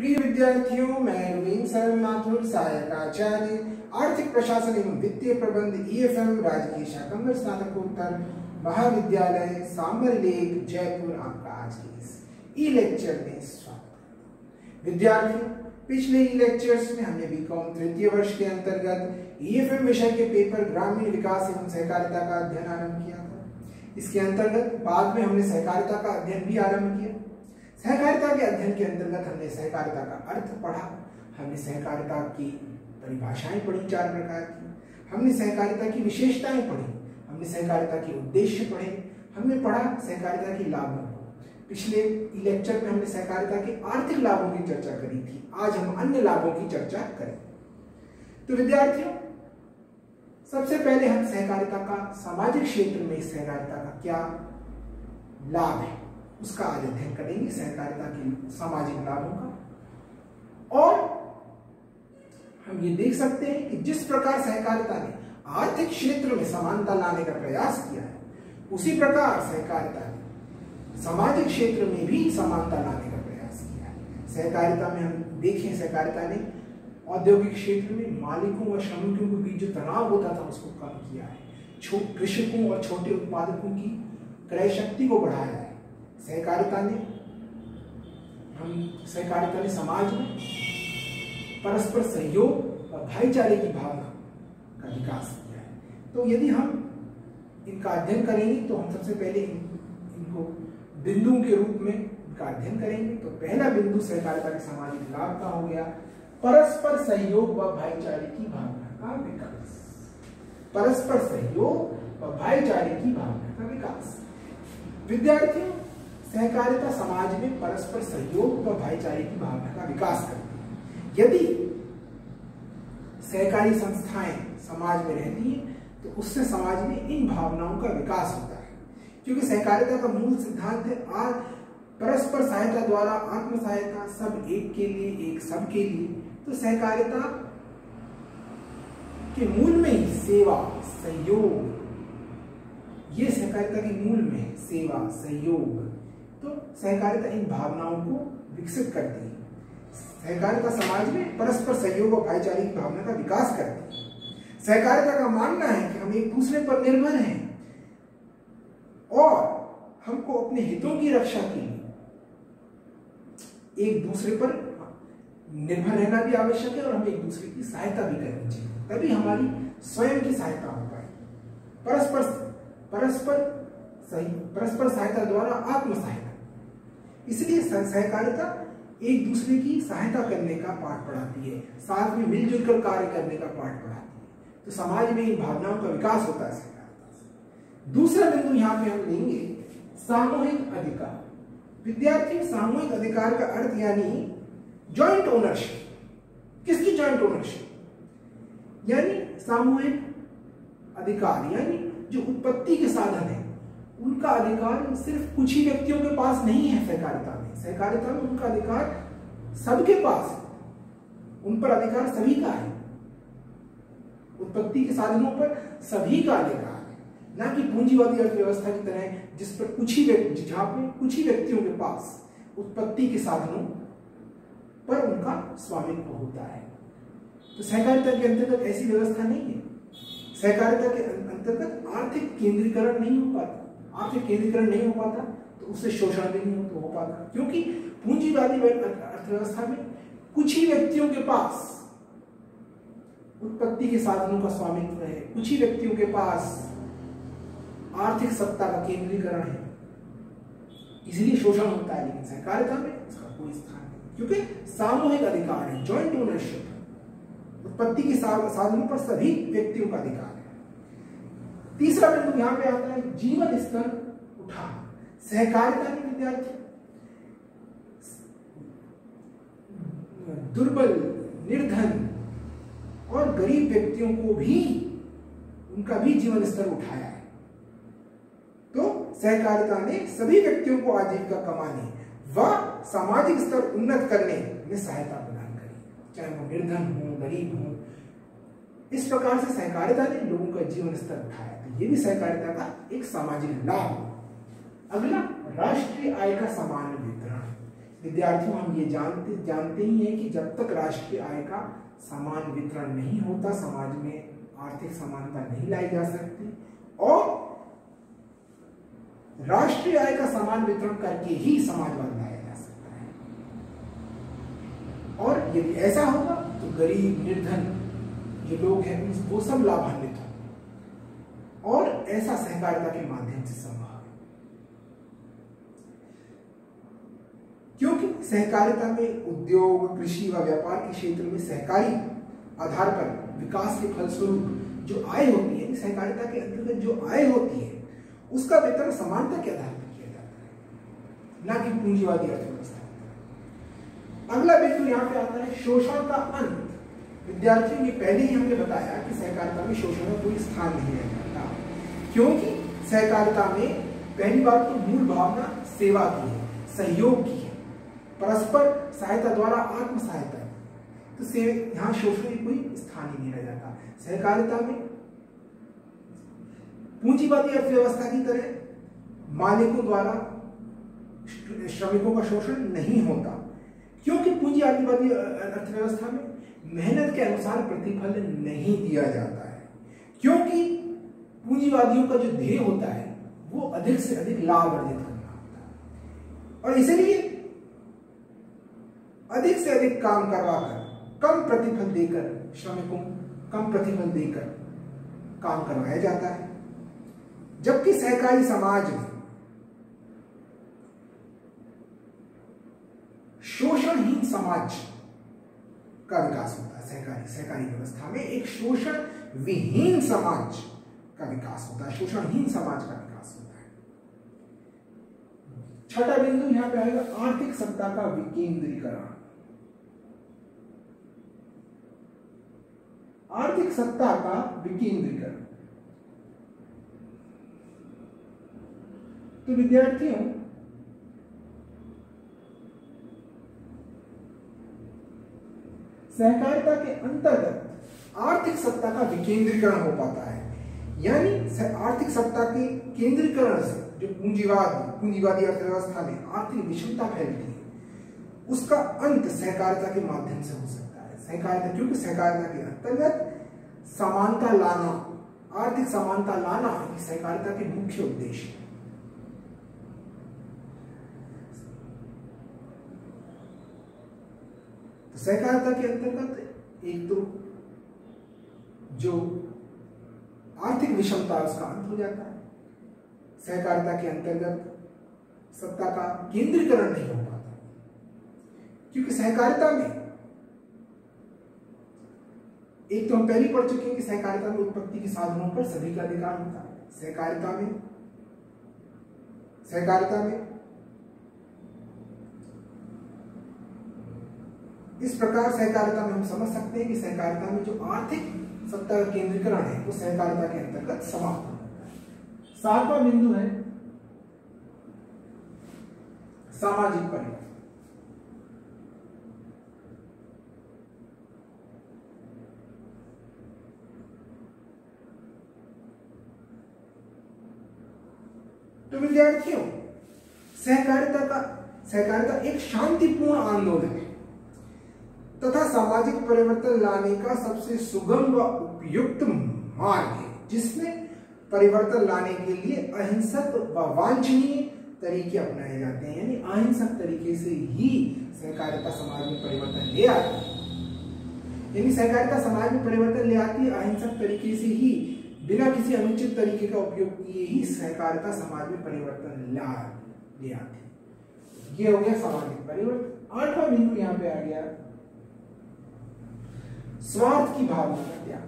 प्रिय विद्यार्थियों, मैं रवीन सरन माथुर, सहायक आचार्य आर्थिक प्रशासन एवं वित्तीय प्रबंध ईएफएम राजकीय शाकंभर स्नातकोत्तर महाविद्यालय सांबरलेक जयपुर आपका आज के इस ई लेक्चर में स्वागत। विद्यार्थियों, पिछले ई लेक्चर्स में हमने बीकॉम तृतीय वर्ष के अंतर्गत ईएफएम विषय के पेपर ग्रामीण विकास एवं सहकारिता का अध्ययन आरंभ किया था। इसके अंतर्गत बाद में हमने सहकारिता का अध्ययन भी आरंभ किया। सहकारिता के अध्ययन के अंतर्गत हमने सहकारिता का अर्थ पढ़ा, हमने सहकारिता की परिभाषाएं पढ़ी 4 प्रकार की, हमने सहकारिता की विशेषताएं पढ़ी, हमने सहकारिता के उद्देश्य पढ़े, हमने पढ़ा सहकारिता की लाभों को। पिछले लेक्चर में हमने सहकारिता के आर्थिक लाभों की चर्चा करी थी। आज हम अन्य लाभों की चर्चा करें। तो विद्यार्थियों, सबसे पहले हम सहकारिता का सामाजिक क्षेत्र में सहकारिता का क्या लाभ है उसका आज अध्ययन करेंगे, सहकारिता के सामाजिक लाभों का। और हम ये देख सकते हैं कि जिस प्रकार सहकारिता ने आर्थिक क्षेत्र में समानता लाने का प्रयास किया है, उसी प्रकार सहकारिता ने सामाजिक क्षेत्र में भी समानता लाने का प्रयास किया है। सहकारिता में हम देखें, सहकारिता ने औद्योगिक क्षेत्र में मालिकों और श्रमिकों के बीच जो तनाव होता था उसको कम किया है। कृषकों और छोटे उत्पादकों की क्रय शक्ति को बढ़ाया है। सहकारिता ने समाज में परस्पर सहयोग और भाईचारे की भावना का विकास किया है। तो यदि हम इनका अध्ययन करेंगे तो हम सबसे पहले इनको बिंदुओं के रूप में इनका अध्ययन करेंगे। तो पहला बिंदु सहकारिता के सामाजिक लाभ का हो गया परस्पर सहयोग व भाईचारे की भावना का विकास। परस्पर सहयोग व भाईचारे की भावना का विकास। विद्यार्थियों, सहकारिता समाज में परस्पर सहयोग व भाईचारे की भावना का विकास करती है। यदि सहकारी संस्थाएं समाज में रहती हैं तो उससे समाज में इन भावनाओं का विकास होता है, क्योंकि सहकारिता का मूल सिद्धांत है परस्पर सहायता द्वारा आत्म सहायता, सब एक के लिए एक सब के लिए। तो सहकारिता के मूल में ही सेवा सहयोग, ये सहकारिता के मूल में है, सेवा सहयोग। तो सहकारिता इन भावनाओं को विकसित करती है। सहकारिता समाज में परस्पर सहयोग और भाईचारे की भावना का विकास करती है। सहकारिता का मानना है कि हम एक दूसरे पर निर्भर हैं और हमको अपने हितों की रक्षा के लिए एक दूसरे पर निर्भर रहना भी आवश्यक है और हमें एक दूसरे की सहायता भी करनी चाहिए, तभी हमारी स्वयं की सहायता हो पाए। परस्पर सहायता द्वारा आत्म सहायता। इसलिए सहकारिता एक दूसरे की सहायता करने का पाठ पढ़ाती है, साथ में मिलजुल कर कार्य करने का पाठ पढ़ाती है। तो समाज में इन भावनाओं का विकास होता है सहकारिता से। दूसरा बिंदु यहाँ पे हम लेंगे सामूहिक अधिकार। विद्यार्थी, सामूहिक अधिकार का अर्थ यानी जॉइंट ओनरशिप। किसकी जॉइंट ओनरशिप? यानी सामूहिक अधिकार, यानी जो उत्पत्ति के साधन है उनका अधिकार सिर्फ कुछ ही व्यक्तियों के पास नहीं है। सहकारिता में उनका अधिकार सबके पास है, उन पर अधिकार सभी का है। उत्पत्ति के साधनों पर सभी का अधिकार है, ना कि पूंजीवादी अर्थव्यवस्था की तरह जिस पर जहां पे कुछ ही व्यक्तियों के पास उत्पत्ति के साधनों पर उनका स्वामित्व होता है। तो सहकारिता के अंतर्गत ऐसी व्यवस्था नहीं है। सहकारिता के अंतर्गत आर्थिक केंद्रीकरण नहीं हो पाता। आर्थिक केंद्रीकरण नहीं हो पाता तो उससे शोषण भी नहीं हो पाता, क्योंकि पूंजीवादी अर्थव्यवस्था में कुछ ही व्यक्तियों के पास उत्पत्ति के साधनों का स्वामित्व है, कुछ ही व्यक्तियों के पास आर्थिक सत्ता का केंद्रीकरण है, इसलिए शोषण होता है। लेकिन सहकारिता में उसका कोई स्थान नहीं, क्योंकि सामूहिक अधिकार है, जॉइंट ओनरशिप है। उत्पत्ति के साधनों पर सभी व्यक्तियों का अधिकार है। तीसरा बिंदु यहां पे आता है जीवन स्तर उठाना। सहकारिता में विद्यार्थी दुर्बल, निर्धन और गरीब व्यक्तियों को भी उनका भी जीवन स्तर उठाया है। तो सहकारिता ने सभी व्यक्तियों को आजीविका कमाने व सामाजिक स्तर उन्नत करने में सहायता प्रदान करी, चाहे वो निर्धन हो, गरीब हो। इस प्रकार से सहकारिता ने लोगों का जीवन स्तर उठाया। तो ये भी सहकारिता का एक सामाजिक लाभ। अगला, राष्ट्रीय आय का समान वितरण। विद्यार्थियों, हम ये जानते ही हैं कि जब तक राष्ट्रीय आय का समान वितरण नहीं होता, समाज में आर्थिक समानता नहीं लाई जा सकती, और राष्ट्रीय आय का समान वितरण करके ही समाजवाद लाया जा सकता है। और यदि ऐसा होगा तो गरीब, निर्धन जो लोग हैं वो सब लाभान्वित होंगे, और ऐसा सहकारिता के माध्यम से संभव है। क्योंकि सहकारिता में उद्योग, कृषि व व्यापार के क्षेत्र में सहकारी आधार पर विकास के फलस्वरूप जो आय होती है, सहकारिता के अंतर्गत जो आय होती है उसका वितरण समानता के आधार पर किया जाता है, ना कि पूंजीवादी अर्थव्यवस्था। अगला बिंदु यहाँ पे आता है शोषण का अंत। विद्यार्थियों ने पहले ही हमने बताया कि सहकारिता में शोषण का कोई स्थान नहीं रह जाता, क्योंकि सहकारिता में पहली बात तो मूल भावना सेवा की है, सहयोग की है, परस्पर सहायता द्वारा आत्म सहायता है, तो यहाँ शोषण की कोई स्थान ही नहीं रह जाता। सहकारिता में पूंजीवादी अर्थव्यवस्था की तरह मालिकों द्वारा श्रमिकों का शोषण नहीं होता, क्योंकि पूंजीवादी अर्थव्यवस्था में मेहनत के अनुसार प्रतिफल नहीं दिया जाता है, क्योंकि पूंजीवादियों का जो ध्येय होता है वो अधिक से अधिक लाभ अर्जित करना होता है, और इसलिए अधिक से अधिक काम करवाकर कम प्रतिफल देकर श्रमिकों कम प्रतिफल देकर काम करवाया जाता है। जबकि सहकारी समाज में शोषणहीन समाज का विकास होता है। सहकारी व्यवस्था में एक शोषण विहीन समाज का विकास होता है, शोषणहीन समाज का विकास होता है। छठा बिंदु यहां पे आएगा आर्थिक सत्ता का विकेंद्रीकरण। आर्थिक सत्ता का विकेंद्रीकरण, तो विद्यार्थियों सहकारिता के अंतर्गत आर्थिक सत्ता का विकेंद्रीकरण हो पाता है, यानी आर्थिक सत्ता के केंद्रीकरण से जो पूंजीवादी अर्थव्यवस्था में आर्थिक विषमता फैलती है उसका अंत सहकारिता के माध्यम से हो सकता है। सहकारिता, क्योंकि सहकारिता के अंतर्गत समानता लाना, आर्थिक समानता लाना सहकारिता के मुख्य उद्देश्य है। तो सहकारिता के अंतर्गत एक तो जो आर्थिक विषमता उसका अंत हो जाता है, सहकारिता के अंतर्गत सत्ता का केंद्रीकरण नहीं हो पाता, क्योंकि सहकारिता में एक तो हम पहले पढ़ चुके हैं कि सहकारिता में उत्पत्ति के साधनों पर सभी का अधिकार होता है। सहकारिता में इस प्रकार सहकारिता में हम समझ सकते हैं कि सहकारिता में जो आर्थिक सत्ता का केंद्रीकरण है वो सहकारिता के अंतर्गत समाप्त होता है। सातवां बिंदु है सामाजिक परिवर्तन। तो विद्यार्थियों सहकारिता एक शांतिपूर्ण आंदोलन है तथा सामाजिक परिवर्तन लाने का सबसे सुगम व उपयुक्त मार्ग है, जिसमें परिवर्तन लाने के लिए अहिंसक व वांछनीय तरीके अपनाए जाते हैं। यानी अहिंसक तरीके से ही सहकारिता समाज में परिवर्तन ले आती है, यानी सहकारिता समाज में परिवर्तन ले आती है अहिंसक तरीके से ही, बिना किसी अनुचित तरीके का उपयोग किए ही सहकारिता समाज में परिवर्तन ले आती है। ये हो गया सामाजिक परिवर्तन। आठवां बिंदु यहां पे आ गया स्वार्थ की भावना का त्याग।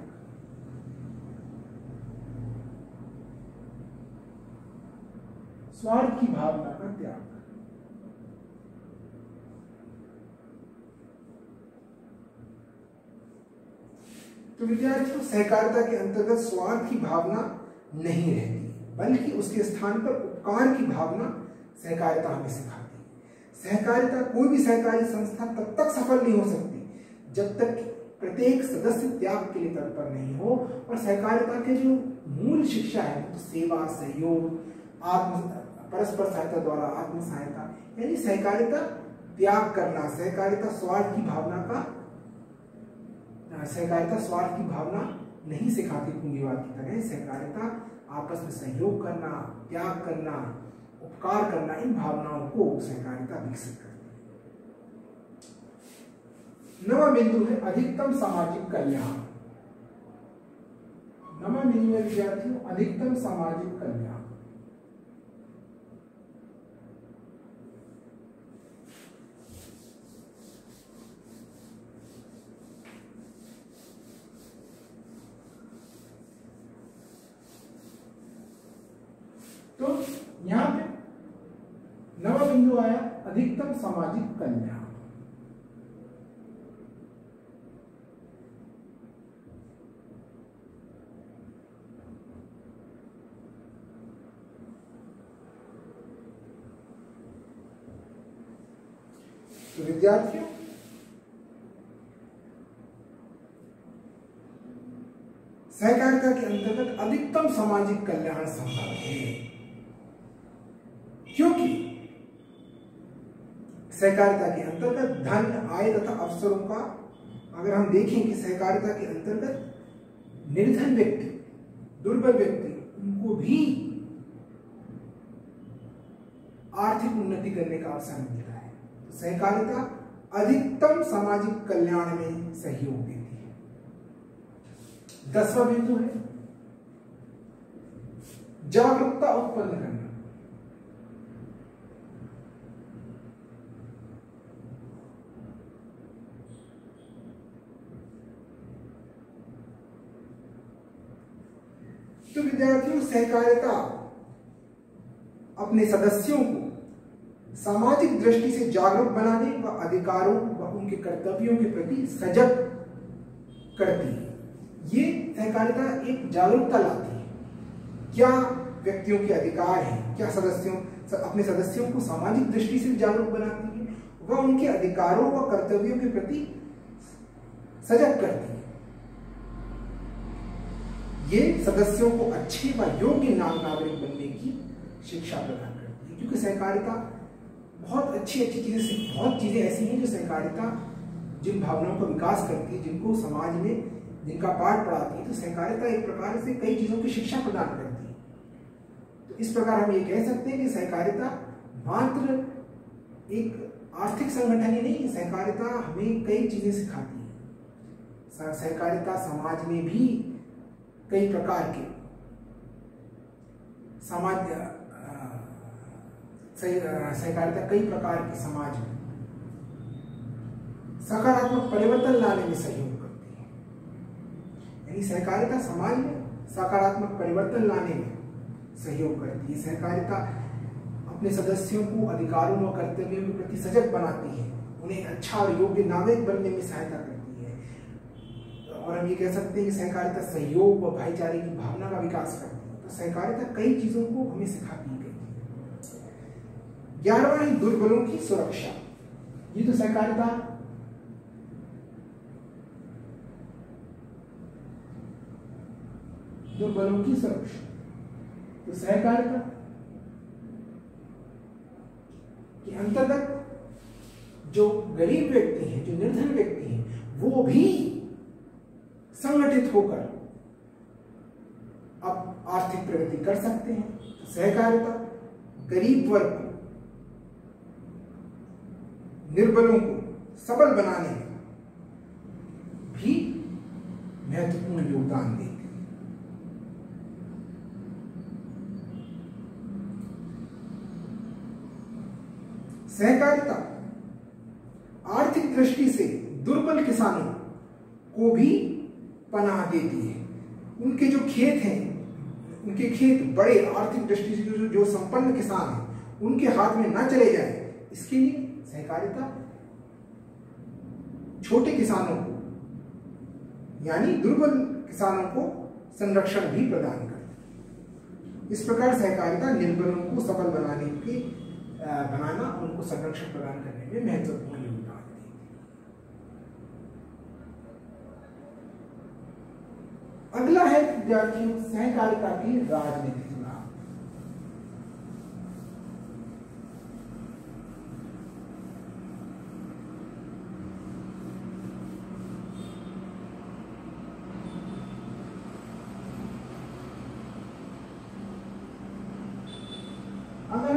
स्वार्थ की भावना का त्याग, तो विद्यार्थियों सहकारिता के अंतर्गत स्वार्थ की भावना नहीं रहती, बल्कि उसके स्थान पर उपकार की भावना सहकारिता हमें सिखाती है। सहकारिता, कोई भी सहकारी संस्था तब तक सफल नहीं हो सकती जब तक प्रत्येक सदस्य त्याग के लिए तत्पर नहीं हो, और सहकारिता के जो मूल शिक्षा है तो सेवा, सहयोग, परस्पर सहायता द्वारा आत्म सहायता, यानी सहकारिता त्याग करना, सहकारिता स्वार्थ की भावना नहीं सिखाती पूंजीवाद की तरह। सहकारिता आपस में सहयोग करना, त्याग करना, उपकार करना, इन भावनाओं को सहकारिता विकसित करती है। नवा बिंदु है अधिकतम सामाजिक कल्याण। नवा बिंदु है विद्यार्थियों अधिकतम सामाजिक कल्याण। तो यहां पे नवा बिंदु आया अधिकतम सामाजिक कल्याण। तो विद्यार्थियों सहकारिता के अंतर्गत अधिकतम सामाजिक कल्याण संभव है, क्योंकि सहकारिता के अंतर्गत धन, आय तथा अवसरों का अगर हम देखें कि सहकारिता के अंतर्गत निर्धन व्यक्ति, दुर्बल व्यक्ति, उनको भी आर्थिक उन्नति करने का अवसर मिलता है। तो सहकारिता अधिकतम सामाजिक कल्याण में सहयोग देती है। 10वां बिंदु है जागरूकता उत्पन्न करना। तो विद्यार्थियों सहकारिता अपने सदस्यों को सामाजिक दृष्टि से जागरूक बनाने व अधिकारों व उनके कर्तव्यों के प्रति सजग करती है। ये सहकारिता एक जागरूकता लाती है, क्या व्यक्तियों के अधिकार हैं, क्या अपने सदस्यों को सामाजिक दृष्टि से जागरूक बनाती है व उनके अधिकारों व कर्तव्यों के प्रति सजग करती है। ये सदस्यों को अच्छे व योग्य नागरिक बनने की शिक्षा प्रदान करती है, क्योंकि सहकारिता बहुत अच्छी चीजें, बहुत चीजें ऐसी हैं जो सहकारिता जिन भावनाओं का विकास करती है, जिनको समाज में जिनका पाठ पढ़ाती है। तो सहकारिता एक प्रकार से कई चीजों की शिक्षा प्रदान करती है। तो इस प्रकार हम ये कह सकते हैं कि सहकारिता मात्र एक आर्थिक संगठन ही नहीं, सहकारिता हमें कई चीजें सिखाती है। सहकारिता समाज में भी कई प्रकार के सहकारिता कई प्रकार के समाज में सकारात्मक परिवर्तन लाने में सहयोग करती है। यानी सहकारिता समाज में सकारात्मक परिवर्तन लाने में सहयोग करती है। सहकारिता अपने सदस्यों को अधिकारों व कर्तव्यों के प्रति सजग बनाती है, उन्हें अच्छा और योग्य नागरिक बनने में सहायता करती है। और हम ये कह सकते हैं कि सहकारिता सहयोग व भाईचारे की भावना का विकास करती है। तो सहकारिता कई चीजों को हमें सिखाती है। 11वां है दुर्बलों की सुरक्षा। ये तो सहकारिता दुर्बलों की सुरक्षा। तो सहकारिता के अंतर्गत जो गरीब व्यक्ति हैं, जो निर्धन व्यक्ति हैं, वो भी संगठित होकर अब आर्थिक प्रगति कर सकते हैं। तो सहकारिता गरीब वर्ग को, निर्बलों को सबल बनाने में भी महत्वपूर्ण योगदान देती है। सहकारिता आर्थिक दृष्टि से दुर्बल किसानों को भी पनाह देती है। उनके जो खेत हैं, उनके खेत बड़े आर्थिक दृष्टि से जो संपन्न किसान हैं, उनके हाथ में ना चले जाए, इसके लिए सहकारिता छोटे किसानों को, यानी दुर्बल किसानों को संरक्षण भी प्रदान करती है। इस प्रकार सहकारिता निर्बलों को सबल बनाना, उनको संरक्षण प्रदान करने में महत्वपूर्ण योगदान देती है। अगला है विद्यार्थियों सहकारिता की राजनीतिक लाभ।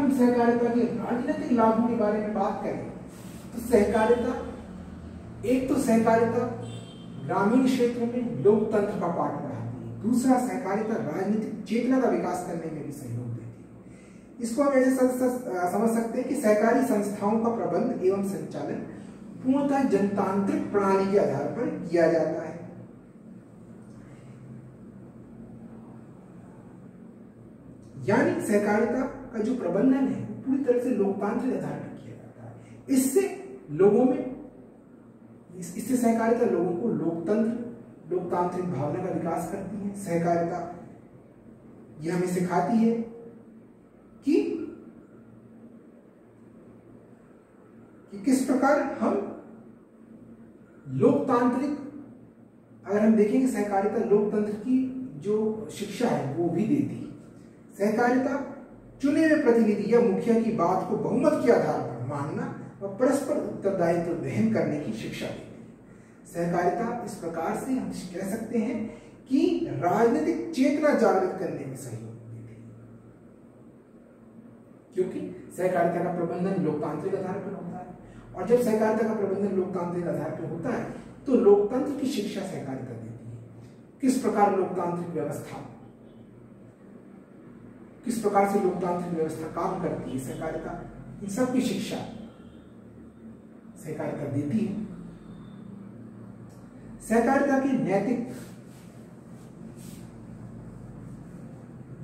हम सहकारिता के राजनीतिक लाभों के बारे में बात करें तो सहकारिता, एक तो सहकारिता ग्रामीण क्षेत्रों में लोकतंत्र का पाठ बढ़ाती है, दूसरा सहकारिता राजनीतिक चेतना का विकास करने में भी सहयोग देती है। इसको हम ऐसे समझ सकते हैं कि सहकारी संस्थाओं का प्रबंध एवं संचालन पूर्णतः जनतांत्रिक प्रणाली के आधार पर किया जाता है। यानी सहकारिता का जो प्रबंधन है पूरी तरह से लोकतांत्रिक आधार पर किया जाता है। इससे सहकारिता लोगों को लोकतांत्रिक भावना का विकास करती है। सहकारिता ये हमें सिखाती है कि किस प्रकार हम लोकतांत्रिक, अगर हम देखेंगे सहकारिता लोकतंत्र की जो शिक्षा है वो भी देती है। सहकारिता चुने हुए प्रतिनिधि या मुखिया की बात को बहुमत के आधार पर मानना और परस्पर उत्तरदायित्व वहन करने की शिक्षा देती है। सहकारिता इस प्रकार से हम कह सकते हैं कि राजनीतिक चेतना जागृत करने में सहयोग देती है, क्योंकि सहकारिता का प्रबंधन लोकतांत्रिक आधार पर होता है, और जब सहकारिता का प्रबंधन लोकतांत्रिक आधार पर होता है तो लोकतंत्र की शिक्षा सहकारिता देती है। किस प्रकार लोकतांत्रिक व्यवस्था, किस प्रकार से लोकतांत्रिक व्यवस्था काम करती है, सहकारिता इन सब की शिक्षा सहकारिता देती है। सहकारिता के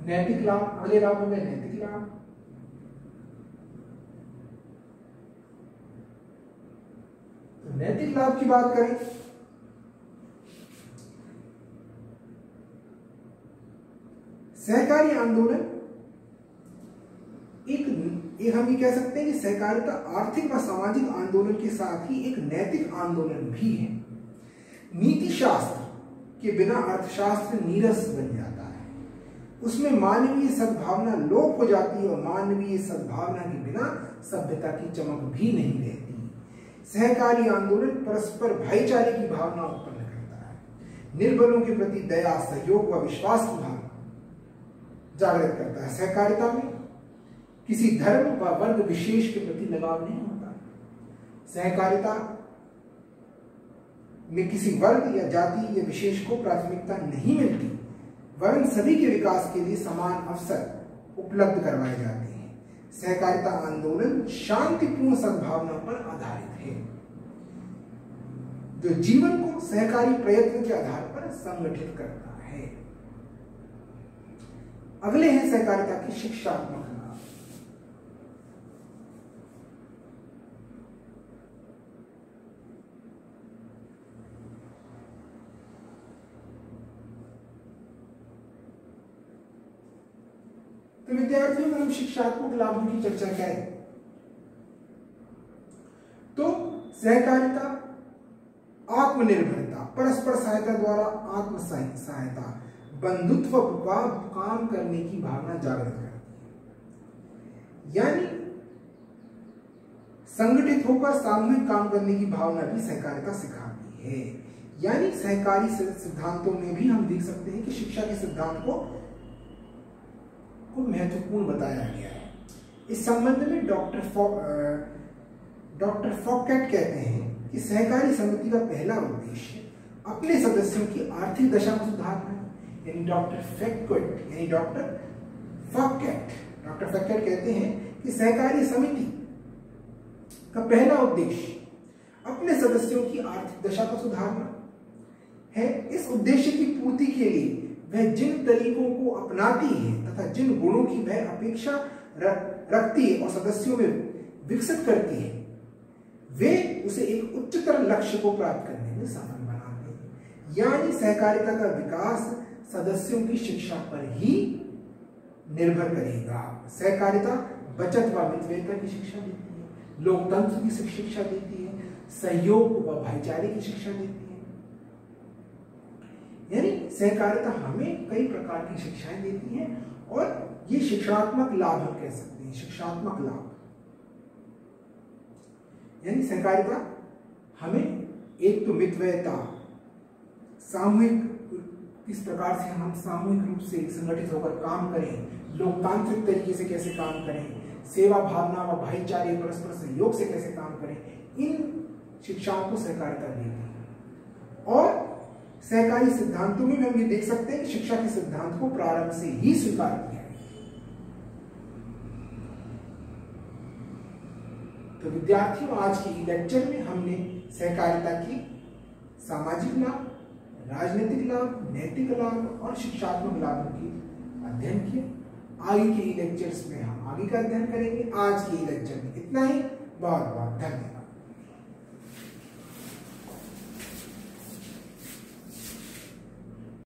नैतिक लाभ, अगले लाभ हो गए नैतिक लाभ। तो नैतिक लाभ की बात करें सहकारी आंदोलन एक हम ये कह सकते हैं कि सहकारिता आर्थिक व सामाजिक आंदोलन के साथ ही एक नैतिक आंदोलन भी है। नीति शास्त्र के बिना अर्थशास्त्र नीरस बन जाता है, उसमें मानवीय सद्भावना लोप हो जाती है और मानवीय सद्भावना के बिना सभ्यता की चमक भी नहीं रहती। सहकारी आंदोलन परस्पर भाईचारे की भावना उत्पन्न करता है, निर्बलों के प्रति दया, सहयोग व विश्वास की भावना जागृत करता है। सहकारिता में किसी धर्म व वर्ग विशेष के प्रति लगाव नहीं होता। सहकारिता में किसी वर्ग या जाति या विशेष को प्राथमिकता नहीं मिलती, वरन सभी के विकास के लिए समान अवसर उपलब्ध करवाए जाते हैं। सहकारिता आंदोलन शांतिपूर्ण सद्भावना पर आधारित है, जो जीवन को सहकारी प्रयत्न के आधार पर संगठित करता है। अगले हैं सहकारिता के शिक्षात्मक लाभ। तो विद्यार्थियों में हम शिक्षात्मक लाभों की चर्चा करें तो सहकारिता आत्मनिर्भरता, परस्पर सहायता द्वारा आत्म सहायता, बंधुत्व व काम करने की भावना जागृत करती है। यानी संगठित होकर सामूहिक काम करने की भावना भी सहकारिता सिखाती है। यानी सहकारी सिद्धांतों में भी हम देख सकते हैं कि शिक्षा के सिद्धांत को महत्वपूर्ण बताया गया है। इस संबंध में डॉक्टर फॉकेट कहते हैं कि सहकारी समिति का पहला उद्देश्य अपने सदस्यों की आर्थिक दशा को सुधारना है। यानी डॉक्टर फॉकेट कहते हैं कि सहकारी समिति का पहला उद्देश्य अपने सदस्यों की आर्थिक दशा को सुधारना है। इस उद्देश्य की पूर्ति के लिए वह जिन तरीकों को अपनाती है तथा जिन गुणों की वह अपेक्षा रखती है और सदस्यों में विकसित करती है, वे उसे एक उच्चतर लक्ष्य को प्राप्त करने में सफल बनाते हैं। यानी सहकारिता का विकास सदस्यों की शिक्षा पर ही निर्भर करेगा। सहकारिता बचत व मितव्ययिता की शिक्षा देती है, लोकतंत्र की शिक्षा देती है, सहयोग व भाईचारे की शिक्षा देती है। यानी सहकारिता हमें कई प्रकार की शिक्षाएं देती है और ये शिक्षात्मक लाभ हम कह सकते हैं। शिक्षात्मक लाभ यानी सहकारिता हमें एक तो मितव्ययिता, सामूहिक, किस प्रकार से हम सामूहिक रूप से संगठित होकर काम करें, लोकतांत्रिक तरीके से कैसे काम करें, सेवा भावना व भाईचारे परस्पर सहयोग से कैसे काम करें, इन शिक्षाओं को सहकारिता देती है। और सहकारी सिद्धांतों में हम ये देख सकते हैं कि शिक्षा के सिद्धांत को प्रारंभ से ही स्वीकार किया है। तो विद्यार्थियों, आज की लेक्चर में हमने सहकारिता की सामाजिक लाभ, राजनीतिक लाभ, नैतिक लाभ और शिक्षात्मक लाभों की अध्ययन किया। आगे के लेक्चर्स में हम आगे का अध्ययन करेंगे। आज के लेक्चर में इतना ही। बहुत बहुत धन्यवाद।